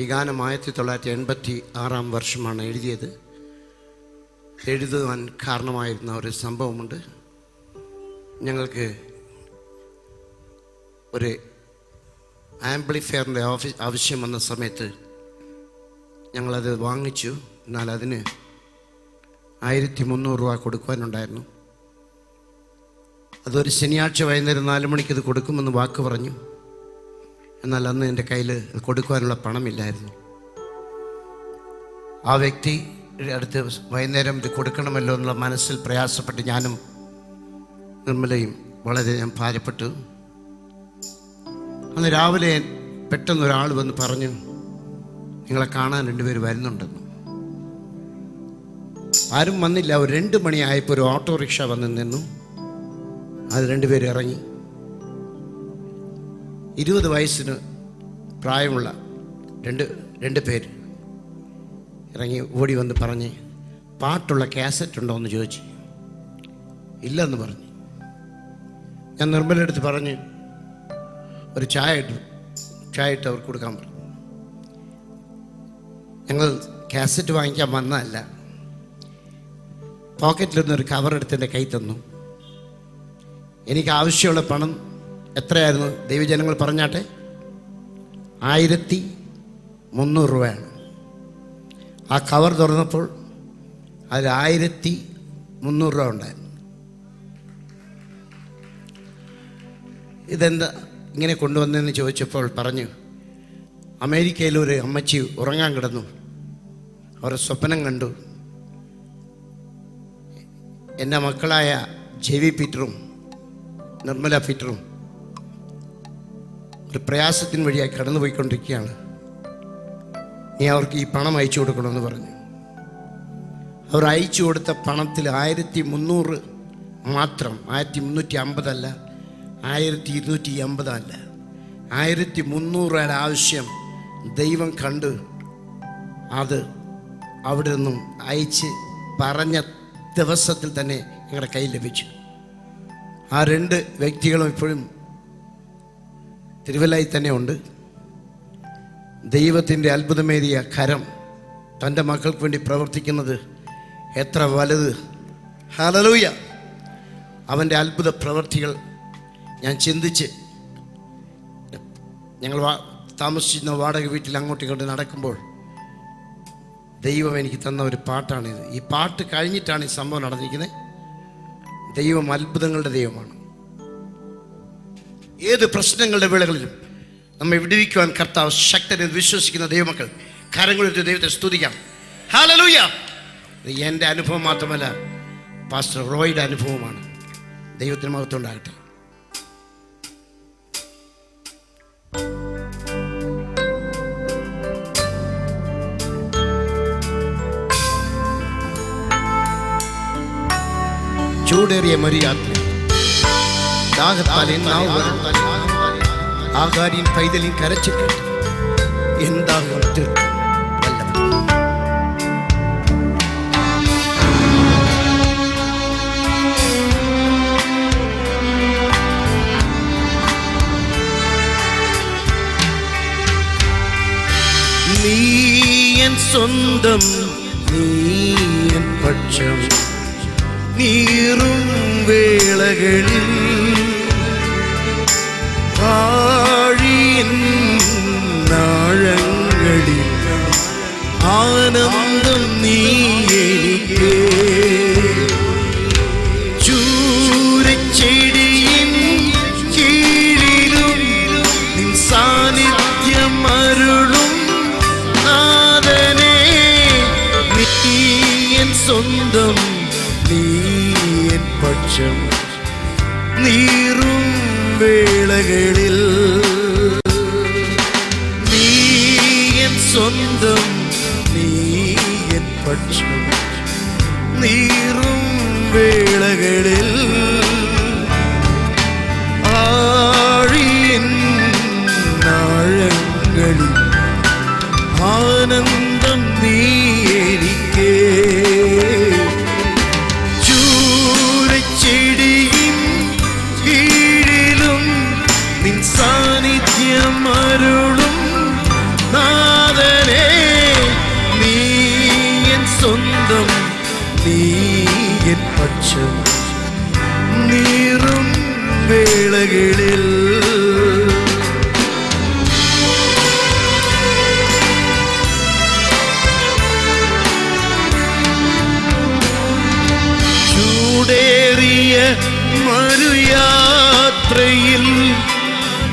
ഈ ഗാനം 1986 വർഷമാണ് എഴുതിയത്. എഴുതുവാൻ കാരണമായിരുന്ന ഒരു സംഭവമുണ്ട്. ഞങ്ങൾക്ക് ഒരു ആംപ്ലിഫയറിൻ്റെ ആവശ്യം വന്ന സമയത്ത് ഞങ്ങളത് വാങ്ങിച്ചു. എന്നാൽ അതിന് 1300 രൂപ കൊടുക്കുവാനുണ്ടായിരുന്നു. അതൊരു ശനിയാഴ്ച വൈകുന്നേരം 4 മണിക്ക് ഇത് കൊടുക്കുമെന്ന് വാക്ക് പറഞ്ഞു. എന്നാൽ അന്ന് എൻ്റെ കയ്യിൽ കൊടുക്കുവാനുള്ള പണമില്ലായിരുന്നു. ആ വ്യക്തിയുടെ അടുത്ത് വൈകുന്നേരം ഇത് കൊടുക്കണമല്ലോ എന്നുള്ള മനസ്സിൽ പ്രയാസപ്പെട്ട് ഞാനും നിർമ്മലയും വളരെ ഞാൻ ഭാരപ്പെട്ടു. അന്ന് രാവിലെ പെട്ടെന്നൊരാൾ വന്ന് പറഞ്ഞു, നിങ്ങളെ കാണാൻ 2 പേര് വരുന്നുണ്ടെന്ന്. ആരും വന്നില്ല. ഒരു 2 മണിയായപ്പോൾ ഒരു ഓട്ടോറിക്ഷ വന്ന് നിന്നു. അത് 2 പേര് ഇറങ്ങി. 20 വയസ്സിന് പ്രായമുള്ള രണ്ട് പേര് ഇറങ്ങി ഓടി വന്ന് പറഞ്ഞ്, പാട്ടുള്ള കാസറ്റ് ഉണ്ടോ എന്ന് ചോദിച്ചു. ഇല്ലെന്ന് പറഞ്ഞു. ഞാൻ നിർമ്മല എടുത്ത് പറഞ്ഞ് ഒരു ചായ ഇട്ട് അവർക്ക് കൊടുക്കാൻ പറഞ്ഞു. ഞങ്ങൾ കാസറ്റ് വാങ്ങിക്കാൻ വന്നതല്ല. പോക്കറ്റിലൊന്നൊരു കവർ എടുത്ത് എൻ്റെ കൈ തന്നു. എനിക്ക് ആവശ്യമുള്ള പണം എത്രയായിരുന്നു ദൈവജനങ്ങൾ പറഞ്ഞാട്ടെ? 1300 രൂപയാണ്. ആ കവർ തുറന്നപ്പോൾ അതിൽ 1300 രൂപ ഉണ്ടായിരുന്നു. ഇതെന്താ ഇങ്ങനെ കൊണ്ടുവന്നതെന്ന് ചോദിച്ചപ്പോൾ പറഞ്ഞു, അമേരിക്കയിലൊരു അമ്മച്ചി ഉറങ്ങാൻ കിടന്നു. അവരുടെ സ്വപ്നം കണ്ടു. എൻ്റെ മക്കളായ ജെവി പീറ്ററും നിർമ്മല പീറ്ററും ഒരു പ്രയാസത്തിന് വഴിയായി കടന്നു പോയിക്കൊണ്ടിരിക്കുകയാണ്. നീ അവർക്ക് ഈ പണം അയച്ചു കൊടുക്കണമെന്ന് പറഞ്ഞു. അവർ അയച്ചു കൊടുത്ത പണത്തിൽ 1300 മാത്രം, 1350 അല്ല, 1250 അല്ല, 1300 ആവശ്യം ദൈവം കണ്ട് അത് അവിടെ നിന്നും അയച്ച് പറഞ്ഞ ദിവസത്തിൽ തന്നെ ഞങ്ങളുടെ കയ്യിൽ ലഭിച്ചു. ആ 2 വ്യക്തികളും ഇപ്പോഴും തിരുവല്ലയിൽ തന്നെ ഉണ്ട്. ദൈവത്തിൻ്റെ അത്ഭുതമേറിയ കരം തൻ്റെ മക്കൾക്ക് വേണ്ടി പ്രവർത്തിക്കുന്നത് എത്ര വലുത്! ഹല്ലേലൂയ! അവൻ്റെ അത്ഭുത പ്രവർത്തികൾ ഞാൻ ചിന്തിച്ച്, ഞങ്ങൾ താമസിച്ചിരുന്ന വാടക വീട്ടിൽ അങ്ങോട്ടും ഇങ്ങോട്ട് നടക്കുമ്പോൾ ദൈവം എനിക്ക് തന്ന ഒരു പാട്ടാണിത്. ഈ പാട്ട് കഴിഞ്ഞിട്ടാണ് ഈ സംഭവം നടന്നിരിക്കുന്നത്. ദൈവം അത്ഭുതങ്ങളുടെ ദൈവമാണ്. ഏത് പ്രശ്നങ്ങളുടെ വേളകളിലും നമ്മെ വിടുവിക്കുവാൻ കർത്താവ് ശക്തനെന്ന് വിശ്വസിക്കുന്ന ദൈവമക്കൾ കരങ്ങളെടുത്ത് ദൈവത്തെ സ്തുതിക്കാം. ഹല്ലേലൂയ! എൻ്റെ അനുഭവം മാത്രമല്ല, പാസ്റ്റർ റോയുടെ അനുഭവമാണ്. ദൈവത്തിന് മഹത്വം ഉണ്ടാകട്ടെ. ചൂടേറിയ മരിയാത്ര ദാഹത്താലെ ആകാരിയും പൈതലിയും കരച്ചു കേട്ടു. എന്താകും തീർക്കും നീ എൻ സ്വന്തം, നീ എൻ പക്ഷം, നീറും വേളകളിൽ ആഴിയിൻ ആഴങ്ങളിൽ ആനന്ദം നീ എനിക്ക്. ചൂരച്ചെടിയിൻ കീഴിലും നിൻ സാന്നിധ്യം അരുളും നാഥനേ. നീ എൻ സ്വന്തം, നീ എൻ പക്ഷം, നീറും വേളകളിൽ നീ എൻ സ്വന്തം, നീ എൻ പക്ഷം, നീറും വേളകളിൽ ആഴിയിൻ ആഴങ്ങളിൽ ആനന്ദം നീ എനിക്ക്. ചൂരച്ചെടിയിൻ കീഴിലും നിൻ സാന്നിധ്യം അരുളും നാഥനേ. നീ എൻ പക്ഷം നീറും വേളകളിൽ ചൂടേറിയ മരുയാത്രയിൽ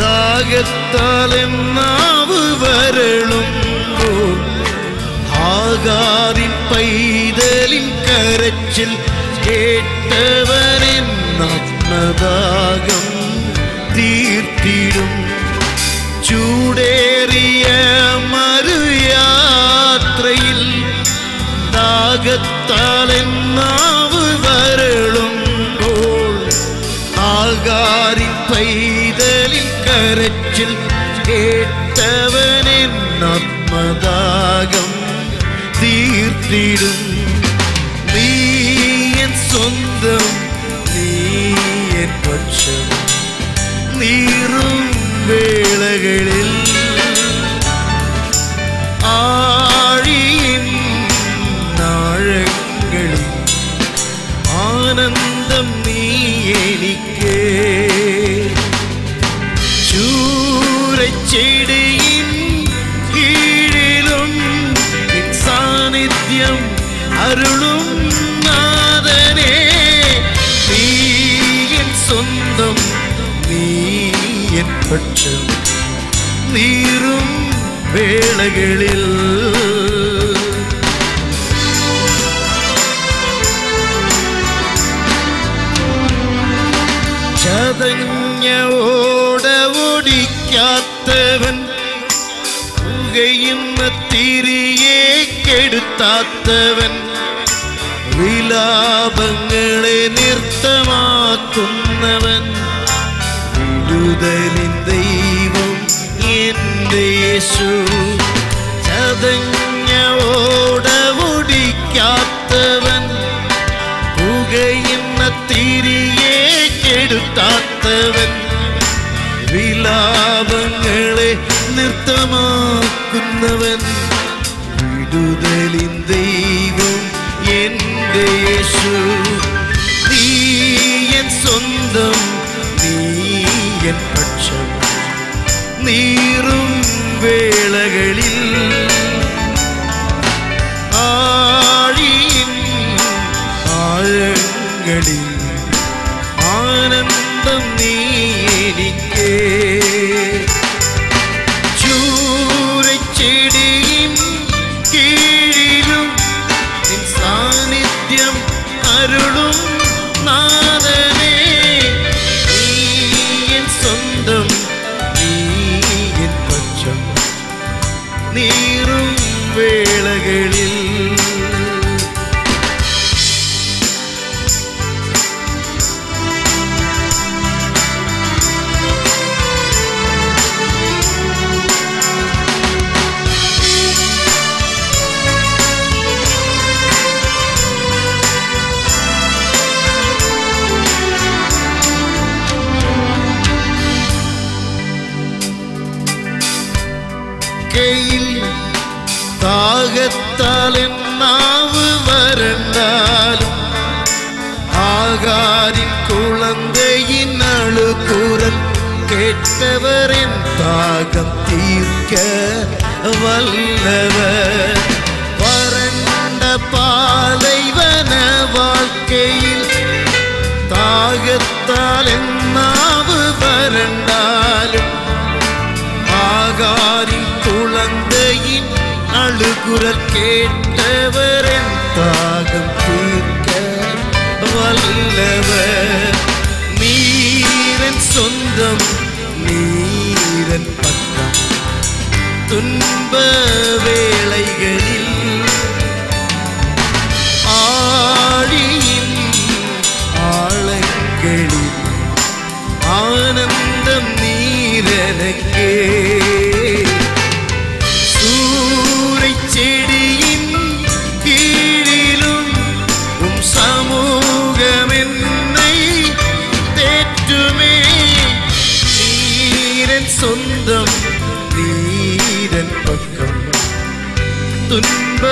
ദാഹത്താൽ നാവ് വരളുമ്പോൾ ആകാരിൻ പൈതലിൻ കരച്ചിൽ കേട്ടവനെൻ ആത്മദാഹം തീർത്തിടും. ചൂടേറിയ മരുയാത്രയിൽ ദാഹത്താൽ നാവ് വരളുമ്പോൾ ആകാരിൻ പൈതലിൻ കരച്ചിൽ കേട്ടവനെൻ ആത്മദാഹം തീർത്തിടും. നീ എൻ സ്വന്തം, നീ എൻ പക്ഷം നീറും വേളകളിൽ ആഴിയിൻ ആഴങ്ങളിൽ ആനന്ദം നീ എനിക്ക്. ചൂരച്ചെടിയിൻ കീഴിലും നിൻ സാന്നിധ്യം അരുളും നാഥനേ. നീ എൻ സ്വന്തം, നീ എൻ പക്ഷം നീറും വേളകളിൽ ചതഞ്ഞ ഓടവൊടിക്കാത്തവൻ പുകയുന്ന തിരിയെ കെടുത്താത്തവൻ വിലാപങ്ങളെ നൃത്തമാക്കുന്നവൻ വിടുതലിൻ ദൈവം എൻ്റെ യേശു. ചതഞ്ഞ ഓടവൊടിക്കാത്തവൻ പുകയുന്ന തിരിയെ കെടുത്താത്തവൻ വിലാപങ്ങളെ നൃത്തമാക്കുന്നവൻ വിടുതലിൻ ദൈവം എൻ്റെ യേശു. നീ എൻ സ്വന്തം, നീ എൻ പക്ഷം നീറും വേളകളിൽ ആഴിയിൻ ആഴങ്ങളിൽ ആനന്ദം നീ എനിക്ക്. ചൂരച്ചെടിയിൻ കീഴിലും നിൻ സാന്നിധ്യം അരുളും നാഥനേ. നീ എൻ സ്വന്തം, നീ എൻ പക്ഷം നീറും വേളകളിൽ ദാഹത്താൽ നാവ് വരണ്ടാലും ആകാരിൻ കുളന്തയിൻ അളുകുരൽ കേട്ടവരെൻ ദാഹം തീർക്ക വല്ലവർ. വരണ്ട പാലൈവന வாழ்க்கையில் ദാഹത്താൽ നാവ് വരണ്ടാലും ആകാരിൻ കുളന്തയിൻ അളുകുരൽ കേട്ടവരെൻ ദാഹം തീർക്ക വല്ലവർ. നീരൻ സ്വന്തം, നീരൻ പക്കം തുன்ப വേളകളിൽ ആഴിയിൻ ആഴങ്ങളിൽ ആനന്ദം നീരനക്കേ. சூரைச்செடியின் கீழிலும் சமூகம் என்னை தேற்றுமே. நீரன் சொந்தம், நீரன் பக்கம் துன்ப